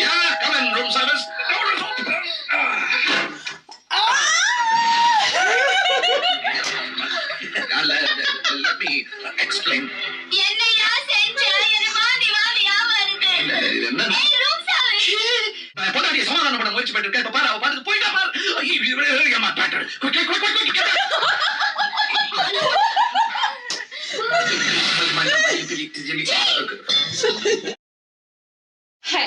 Yeah, come in, room service. Let me explain. என்னையா செஞ்ச எனக்கு மாடி மாடியா வருது என்ன ரூம் சர்வீஸ் பொண்டாட்டியை சமாதானம் பண்ண முயற்சி பண்ணிட்டு இப்ப பாரு அவ பாட்டுக்கு போயிட்டா பாரு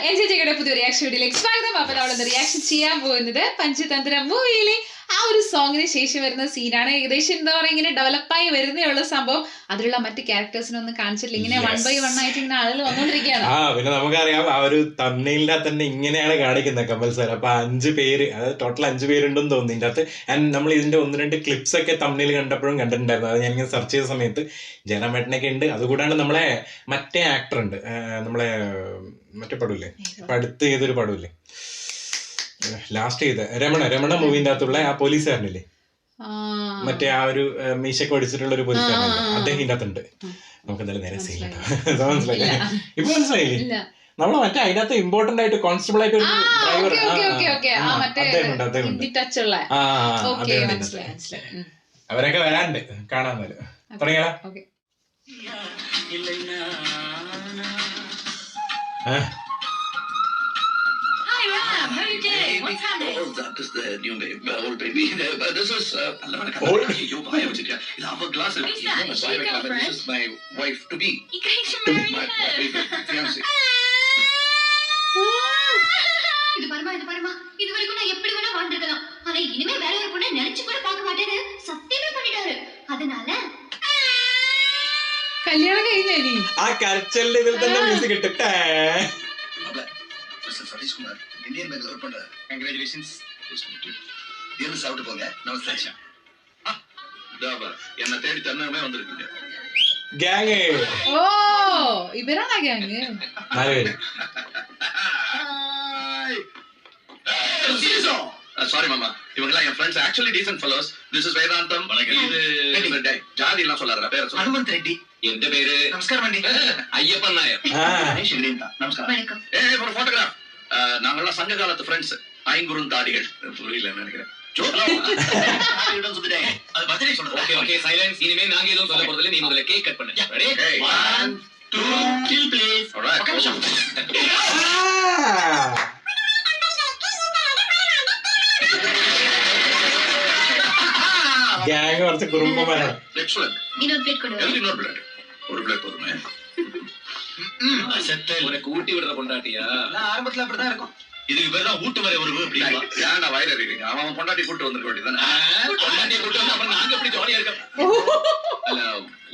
എൻജോയുടെ പുതിയ റിയാക്ഷൻ വീഡിയോയിലേക്ക് സ്വാഗതം. അപ്പോൾ നമ്മളൊന്ന് റിയാക്ഷൻ ചെയ്യാൻ പോകുന്നത് പഞ്ചതന്ത്ര മൂവിയിലെ ആ ഒരു സോങ്ങിന് ശേഷം വരുന്ന സീനാണ്. ഏകദേശം എന്താ പറയുക, ഇങ്ങനെ ഡെവലപ്പായി വരുന്നേ ഉള്ള സംഭവം. അതിലുള്ള മറ്റ് ക്യാരക്ടേഴ്സിനൊന്നും കാണിച്ചിട്ടില്ല. ഇങ്ങനെ 1 by 1 ആയിട്ട് ഇങ്ങനെ ആളുകൾ വന്നോണ്ടിരിക്കുകയാണ്. പിന്നെ നമുക്കറിയാം ആ ഒരു തമ്മിലിന്റെ തന്നെ ഇങ്ങനെയാണ് കാണിക്കുന്നത് കമൽ സാർ. അപ്പൊ 5 പേര്, അതായത് ടോട്ടൽ 5 പേരുണ്ടെന്ന് തോന്നുന്നു ഇതിന്റെ അകത്ത്. ആൻഡ് നമ്മൾ ഇതിന്റെ 1-2 ക്ലിപ്സ് ഒക്കെ തമ്മിൽ കണ്ടപ്പോഴും കണ്ടിട്ടുണ്ടായിരുന്നു. അത് ഞാനിങ്ങനെ സെർച്ച് ചെയ്ത സമയത്ത് ജനമേട്ടനൊക്കെ ഉണ്ട്. അതുകൂടാണ്ട് നമ്മളെ മറ്റേ ആക്ടർ ഉണ്ട്, നമ്മളെ മറ്റേ പടമില്ലേ, ഇപ്പൊ അടുത്ത് ചെയ്തൊരു പടമില്ലേ, ലാസ്റ്റ് ചെയ്ത രമണ മൂവിന്റെ അകത്തുള്ള ആ പോലീസുകാരനില്ലേ, മറ്റേ ആ ഒരു മീശയൊക്കെ പഠിച്ചിട്ടുള്ള ഒരു പോലീസുകാരനില്ലേ, അദ്ദേഹം ഇതിന്റെ അകത്തുണ്ട്. നമുക്ക് എന്തായാലും നേരെ സീൻ കേട്ടോ. മനസ്സിലായില്ലേ? ഇപ്പൊ മനസ്സിലായില്ലേ? നമ്മള് മറ്റേ അതിനകത്ത് ഇമ്പോർട്ടന്റ് ആയിട്ട് കോൺസ്റ്റബിൾ ആയിട്ട് ഒരു ഡ്രൈവർ, അവരൊക്കെ വരാണ്ട് കാണാൻ പറയാ. What's happening? Oh, that is the new baby, old baby. This is old. You buy it. It's our glass. Who's that? Is she a girlfriend? This is my wife to be. You guys should marry her. Fiancé. இது பாருமா இது வரைக்கும் நான் எப்படி வேணா வாழ்ந்துக்கலாம். ஆனா இனிமே வேற ஒரு பொண்ணை நினைச்சு கூட பார்க்க மாட்டேன்னு சத்தியமே பண்ணிட்டாரு. அதனால കല്യാണം കഴിഞ്ഞാ ആ കരച്ചലിന്റെ ഇതിൽ തന്നെ music ഇട്ടിട്ടേ. Mr. Satish Kumar, Indian Bank work பண்ற. Congratulations. என்ன சாப்பிட்டு போங்க. நமஸ்தே. தாபா என்ன தேடி தன்னமே வந்திருக்கீங்க. கேங். ഓ ഇവരാണ് ഗ്യാങ്. 4 പേര്. Sorry mama, இவங்கலாம் என் friends, actually decent fellows. This is Vedantam. இது ஜாதி எல்லாம் சொல்லாதடா, பேரை சொல்லு. ஹனுமந்த் ரெட்டி. எந்த பேரு? நமஸ்காரம் அண்ணி. ஐயப்பன் நாயர். நமஸ்காரம். வணக்கம். ஒரு போட்டோகிராஃப். நாங்கெல்லாம் சங்க காலத்து ஃப்ரெண்ட்ஸ். ஐங்குறுந்தாடிகள். புரியல நினைக்கிறேன். Okay silence. இனிமே நாங்க எதுவும் சொல்ல போறதில்லை. நீ முதல்ல கேக் கட் பண்ணு. Ready? 1 2 kill please. Alright. Gang കുറച്ച് കുറുമ്പന്മാരാണ്. Excellent. இன்னொரு பிளேட் கொடு. இன்னொரு பிளேட். ஒரு பிளேட் போதுமே. உனக்கு ஊட்டி விடுற பொண்டாட்டியா? ஆரம்பத்துல அப்படிதான் இருக்கும். இதுக்கு பேர் தான் ஊட்டு வரை உறவு. அப்படி ஏன்டா வயிறு இருக்கீங்க? அவன் பொண்டாட்டி கூட்டு வந்திருக்க வேண்டியதானே. பொண்டாட்டியை கூட்டு வந்து அப்புறம் நாங்க எப்படி ஜாலியா இருக்கோம்? அல்ல,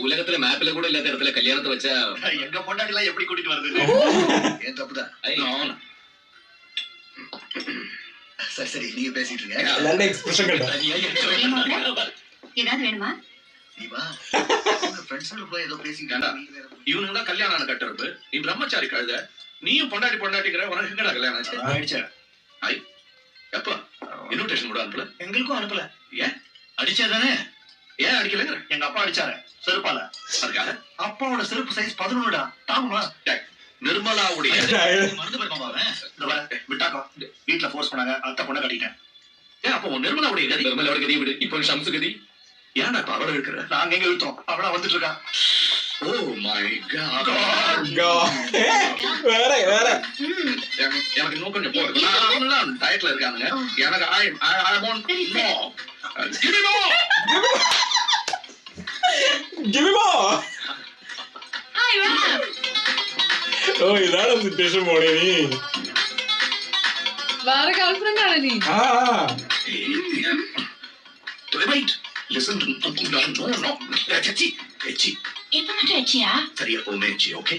உலகத்துல மேப்ல கூட இல்லாத இடத்துல கல்யாணத்தை வச்சா எங்க பொண்டாட்டி எல்லாம் எப்படி கூட்டிட்டு வருது? ஏன் தப்புதான். சரி நீங்க பேசிட்டு இருங்க. எல்லாரும் எக்ஸ்பிரஷன் கண்டா. ஏதாவது வேணுமா? நீ வா. உங்க ஃப்ரெண்ட்ஸோட போய் ஏதோ பேசிட்டாடா. இவனுங்க தான் கல்யாணம் கட்டறப்பு. நீ பிரம்மச்சாரி கழுத. நீயும் பொண்டாட்டிங்கற உனக்கு எங்கடா கல்யாணம் ஆச்சு? ஆயிடுச்சா? ஐ. எப்ப? இன்விடேஷன் கூட அனுப்பல. எங்களுக்கும் அனுப்பல. ஏன்? அடிச்சாதானே? ஏன் அடிக்கலங்கற? எங்க அப்பா அடிச்சாரே. செருப்பால. அதுக்காக அப்பாவோட செருப்பு சைஸ் 11டா. தாங்குமா? நிர்மலாவுடைய மறந்து போய் மாமாவன். விட்டாக்கா. வீட்ல ஃபோர்ஸ் பண்ணாங்க. அத்தை பொண்ண கட்டிட்டேன். ஏன் அப்போ நிர்மலாவுடைய கதி? நிர்மலாவோட கதி விடு. இப்போ ஷம்சு கதி. ஏன்டா இப்ப அவளை இருக்கிற? நாங்க எங்க இழுத்தோம்? அவளா வந்துட்டு இருக்கா. Oh my god. வேற எனக்கு இன்னும் கொஞ்சம் போடுங்க. நான் டயட்ல இருக்கானுங்க. எனக்கு I want more. Give me more. Give me more. Hi, Ram. ഓ ഇതാണ് സിറ്റുവേഷൻ മോളെ. നീ വേറെ ഗേൾഫ്രണ്ട് ആണ് നീ. Wait. Listen to no. Echi. எப்ப மட்டும் ஆச்சியா? சரி எப்பவுமே எச்சி, okay?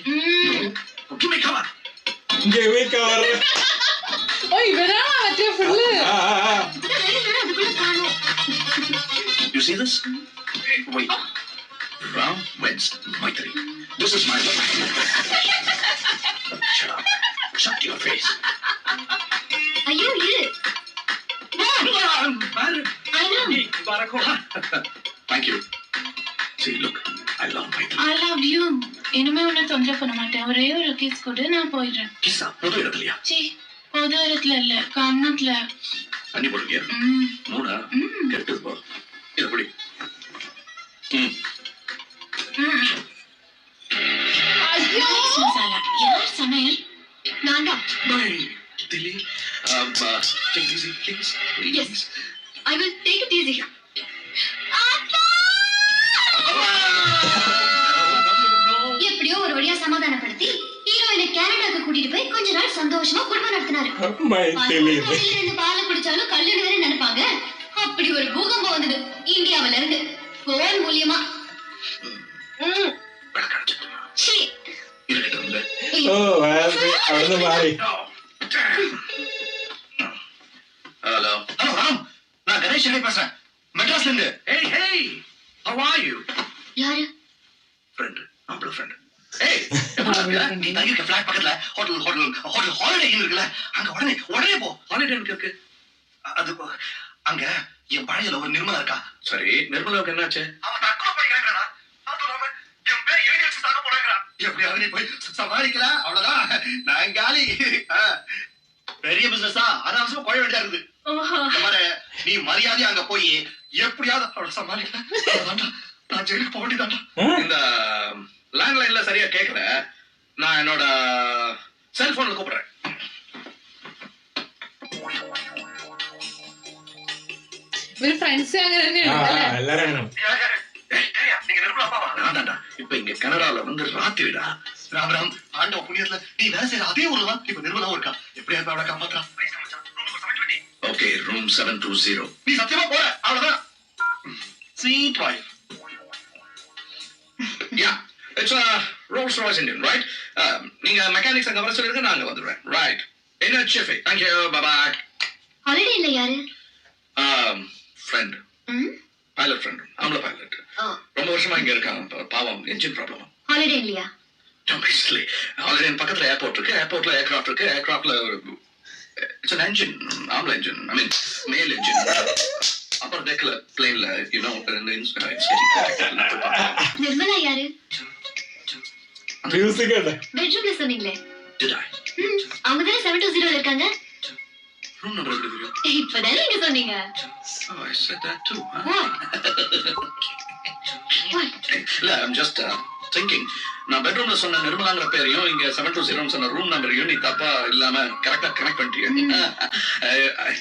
Give me cover. Give me cover. ഓ ഇവരാണ് മറ്റേ ഫുള്ള്. அதுக்குள்ள காணோம். You see this? Wait. Ram weds Maitri. This is my wife. Shut up. Shut your face. ஐயோ இரு. I know. Thank you. See, look, I love Maitri. I love you. இனிமே ஒன்னும் தொந்தரவு பண்ண மாட்டேன். ஒரே ஒரு கிஸ் கொடு, நான் போயிடுறேன். கிஸ்ஸா பொது இடத்துலயா? சி, பொது இடத்துல இல்ல, கண்ணத்துல. தண்ணி போடுறியா? 3 கெட்டது போ. இது புடி. மசாலா யார் சமையல்? நான் தான். Dilly, take it easy, please. Yes, I will take it easy. எப்படியோ ஒரு வழியா சமாதானப்படுத்தி ஹீரோயினை கனடாக்கு கூட்டிட்டு போய் கொஞ்ச நாள் சந்தோஷமா குடும்பம் நடத்தினாரு. ரெண்டு பாலை குடிச்சாலும் கல்யாணம் வேற நினைப்பாங்க. அப்படி ஒரு பூகம்பம் வந்தது இந்தியாவில இருந்து போன் மூலியமா. ஹலோ ராம், நான் கணேஷ் பேசுறேன், மெட்ராஸ்ல இருந்து. Hey, hey, how are you? யாரு? ஃப்ரெண்ட், நம்மளோட ஃப்ரெண்ட். ஏய், நீ தங்கிருக்க ஃபிளாட் பக்கத்துல ஹோட்டல் ஹாலிடே இன் இருக்குல்ல, அங்க உடனே போ. ஹாலிடே இருக்கு. அது அங்க என் பழைய ஒரு நிர்மலா இருக்கா. சரி, நிர்மலாவுக்கு என்னாச்சு? அவன் தற்கொலை பண்ணிக்கிறாங்கடா. அதுவும் என் பேர் எழுதி வச்சு சாக போறாங்கடா. எப்படியாவது நீ போய் சமாளிக்கல, அவ்வளவுதான். நான் காலி. பெரிய பிசினஸா அனாவசியமா குழ வேண்டியதா இருக்குது. நீ மரியாதை அங்க போய் எப்படியாவது அவளை சமாளிக்கல, நான் ஜெயிலுக்கு போக வேண்டியதாண்டா. இந்த லேண்ட்லைன்ல சரியா கேட்கல, நான் என்னோட செல்போன்ல கூப்பிடுறேன். இப்ப இங்க கனடால வந்து ராத்திரிடா. ராம் ராம், ஆண்டவ புண்ணியத்துல நீ வேலை செய்யற அதே ஊர்லதான் இப்ப நிர்மலாவும் இருக்கா. எப்படியா அவளை காப்பாற்றா? Okay, room 720. நீ சத்தியமா போற, அவ்வளவுதான். Sweet wife. Yeah, it's a Rolls Royce engine, right? நீங்க மெக்கானிக்ஸ் அங்க வர சொல்லிருங்க, நாங்க வந்துடுறேன். Right. என்ன செஃபே, thank you, bye bye. Holiday இல்ல யாரு? ஃப்ரெண்ட், பைலட் ஃப்ரெண்ட், ஆம்பளை பைலட். ரொம்ப வருஷமா இங்க இருக்காங்க, பாவம் என்ஜின் ப்ராப்ளம். ஹாலிடே இல்லையா? Don't be silly. Holiday பக்கத்துல ஏர்போர்ட் இருக்கு, ஏர்போர்ட்ல ஏர்கிராஃப்ட் இருக்கு, ஏர்கிராஃப்ட்ல it's an engine, ஆம்பளை engine, I mean male engine. அப்புறம் டெக்ல பிளேன்ல you know it's getting protected. Nirmala யாரு? பெட்ரூம்ல சொன்னீங்களே. Did I? அவங்க தானே 720 இருக்காங்க. ரூம் நம்பர் எதுக்கு? இப்பதானே நீங்க சொன்னீங்க. Oh, I said that too. What? இல்ல, I'm just thinking. நான் பெட்ரூம்ல சொன்ன நிர்மலாங்கிற பேரையும் இங்க 720 சொன்ன ரூம் நம்பரையும் நீ தப்பா இல்லாம கரெக்டா கனெக்ட் பண்ணிட்டீங்க.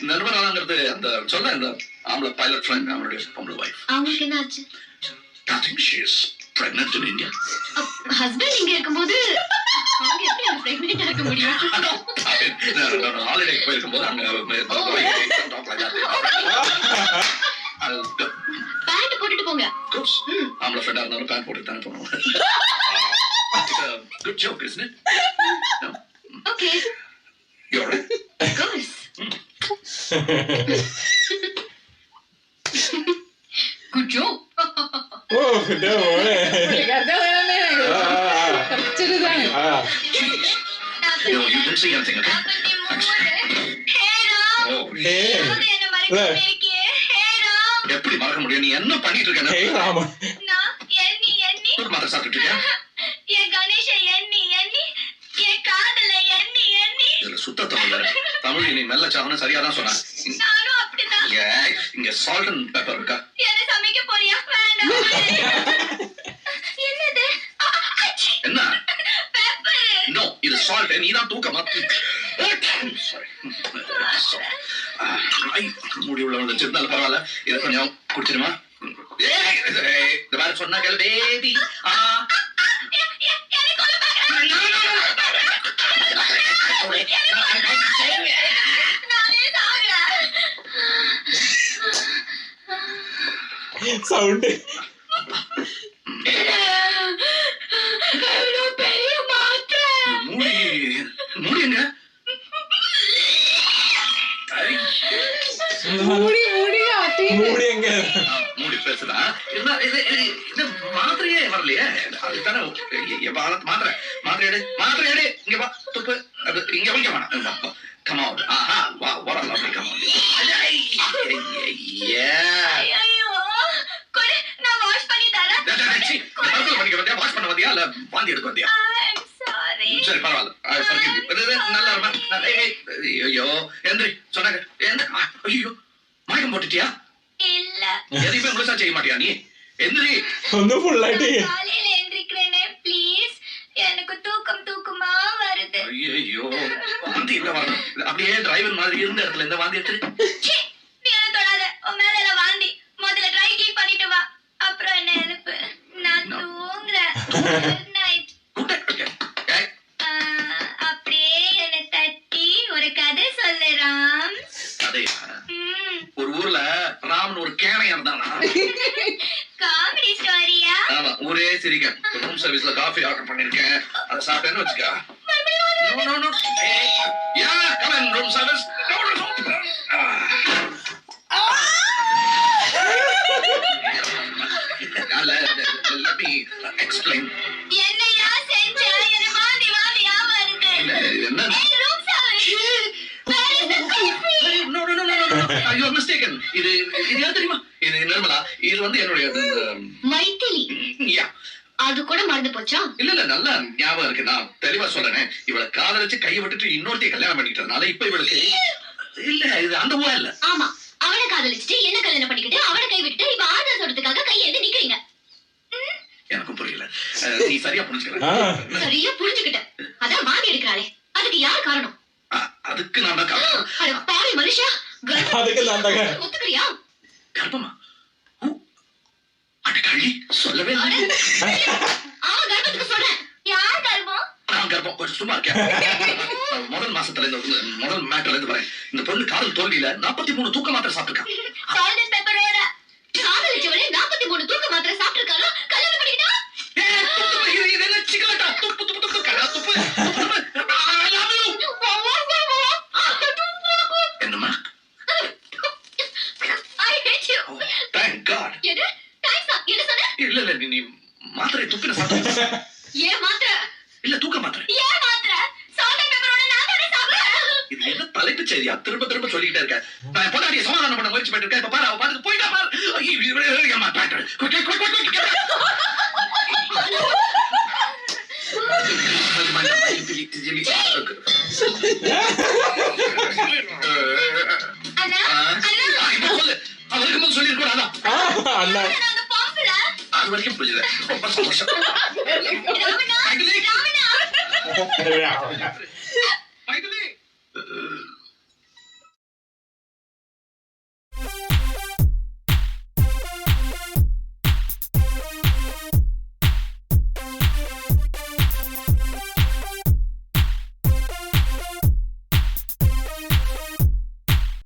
நிர்மலாங்கிறது அந்த சொல்ல இந்த ஆம்பளை பைலட் ஃப்ரெண்ட், அவனுடைய பொம்பளை வைஃப். அவங்களுக்கு என்ன ஆச்சு? Nothing, she is pregnant in India. Husband இங்க இருக்கும்போது அவங்க எப்படி அவங்க பிரெக்னன்ட்டா இருக்க முடியும்? நான் ஹாலிடே போயிருக்கும்போது அங்க பேண்ட் போட்டுட்டு போங்க. ஆம்பளை ஃப்ரெண்டா இருந்தாலும் பேண்ட் போட்டு தானே போகணும். Good joke, isn't it? No? Okay. You all right? Of course. Good joke. Jeez. No, you didn't say anything, okay? Thanks. Oh, எப்படி மறக்க முடியும்? நீ என்ன பண்ணிட்டு இருக்க? ஒரு மாதிரி சாப்பிட்டு இருக்கியா? இதுல சுத்த தமிழ் நீ மெல்ல சாகணும், சரியாதான் சொன்ன. இங்க சால்ட் அண்ட் பெப்பர் இருக்கா? என்ன? நோ, இது சால்ட். நீ தான் தூக்க மாத்தி. முடி உள்ள வச்சிருந்தாலும் பரவாயில்ல, இதை கொஞ்சம் குடிச்சிருமா? இந்த மாதிரி சொன்னா கேளு பேபி. சவுண்ட் மூடி எங்க? மூடி பேசுதா? இந்த மாத்திரையே வரலையே, அதுதானே மாத்திரை எடு. இங்க வா, துப்பு. இங்க வைக்க வேணாம். Come on. Aha. Wow, what a lovely come on. Yeah. நான் வாஷ் பண்ணி தரேன். வாஷ் பண்ண வந்தியா இல்ல வாந்தி எடுக்க வந்தியா? I'm sorry. சரி பரவாயில்ல. I forgive you. நல்லா இருமா. ஐயோ எந்திரி சொன்னாங்க. ஐயோ மயக்கம் போட்டுட்டியா? இல்ல. எதையுமே முழுசா செய்ய மாட்டியா நீ? எந்திரி. ഒന്ന് ഫുള്ളായിട്ട് காலையில எந்திரிக்கிறேனே ப்ளீஸ். எனக்கு தூக்கமா வருது. ஐயோ வாந்தி இல்ல வரணும். அப்படியே டிரைவர் மாதிரி இருந்த இடத்துல இந்த வாந்தி எடுத்து. நீ என்ன தொடாத. உன் மேல எல்லாம் வாந்தி. முதல்ல ட்ரை கீப் பண்ணிட்டு வா. அப்புறம் என்ன எழுப்பு. நான் தூங்குறேன். Good night. Good night. அப்படியே என்ன தட்டி ஒரு கதை சொல்லு ராம். கதையா? ஒரு ஊர்ல ராமன் ஒரு கேனையா இருந்தானா? காமெடி ஸ்டோரியா? ஆமா ஒரே சிரிக்க. ரூம் சர்வீஸ்ல காஃபி ஆர்டர் பண்ணிருக்கேன். அத சாப்பிட்டேன்னு வச்சுக்க. No no no. Ya come in room service. Let me explain. என்னையா செஞ்ச? எனக்கு வாந்தியா வருது. என்ன? ஏய் room service. Where is the coffee? No no no no no. You are mistaken. இது யார் தெரியுமா? இது நிர்மலா. இது வந்து என்னுடைய மைத்திலி யா. அது கூட மறந்து போச்சா? இல்ல நல்லா ஞாபகம் இருக்கு. நான் தெளிவா சொல்றேன். இவளை காதலிச்சு கையை விட்டுட்டு இன்னொருத்தையும் கல்யாணம் பண்ணிக்கிட்டதுனால இப்ப இவளுக்கு இல்ல இது அந்த ஊழ இல்ல. ஆமா அவனை காதலிச்சுட்டு என்ன கல்யாணம் பண்ணிக்கிட்டு அவனை கை விட்டுட்டு இப்ப ஆறுதல் சொல்றதுக்காக கையெழுந்து நிக்கிறீங்க. எனக்கும் புரியல. நீ சரியா புரிஞ்சுக்கல. சரியா புரிஞ்சுக்கிட்ட. அதான் வாந்தி எடுக்கிறாளே அதுக்கு யார் காரணம்? அதுக்கு நான் தான் காரணம். அட பாவி மனுஷா. அதுக்கு நான் தான் ஒத்துக்கிறியா? கர்ப்பமா? அட கள்ளி சொல்லவே இல்லை. அவன் கர்ப்பத்துக்கு சொல்றேன். யார் கர்ப்பம்? நான் கர்ப்பம் கொஞ்சம் சும்மா இருக்கேன். முதல் மாசத்துல இருந்து முதல் மேட்டர்ல இருந்து வரேன். இந்த பொண்ணு காதல் தோல்வியில 43 தூக்க மாத்திரை சாப்பிட்டுருக்கான். Salt and பெப்பரோட. காதலிச்சவனே 43 தூக்க மாத்திரை சாப்பிட்டிருக்காளா? கல்யாணம் பண்ணிக்கிட்டா? இது என்ன சிக்கலட்டா? துப்பு துப்பு துப்பு கலா துப்பு. I love you. என்னம்மா? I hate you. Thank God. எது? தேங்க்ஸா? என்ன சொன்ன? இல்ல நீ மாத்திரை துப்பின சாப்பிட்ட. ஏன் மாத்திரை? இல்ல தூக்க மாத்திரை. ஏன் மாத்திரை? சால்ட் அண்ட் பெப்பரோட நான் தானே சாப்பிடுறேன். இது என்ன தலைப்பு செய்தியா? திரும்ப சொல்லிக்கிட்டே இருக்க. நான் பொண்டாட்டியை சமாதானம் பண்ண முயற்சி பண்ணிட்டு இருக்கேன். இப்ப பாரு அவ பாட்டுக்கு போயிட்டா பாரு. ஏமா பாட்டு. அண்ணா அவருக்கு முதல் சொல்லி இருக்கா? அண்ணா அந்த பாம்புல. அது வரைக்கும் புரியுது. ரொம்ப சந்தோஷம். ராமண்ணா. ராமண்ணா. Yeah.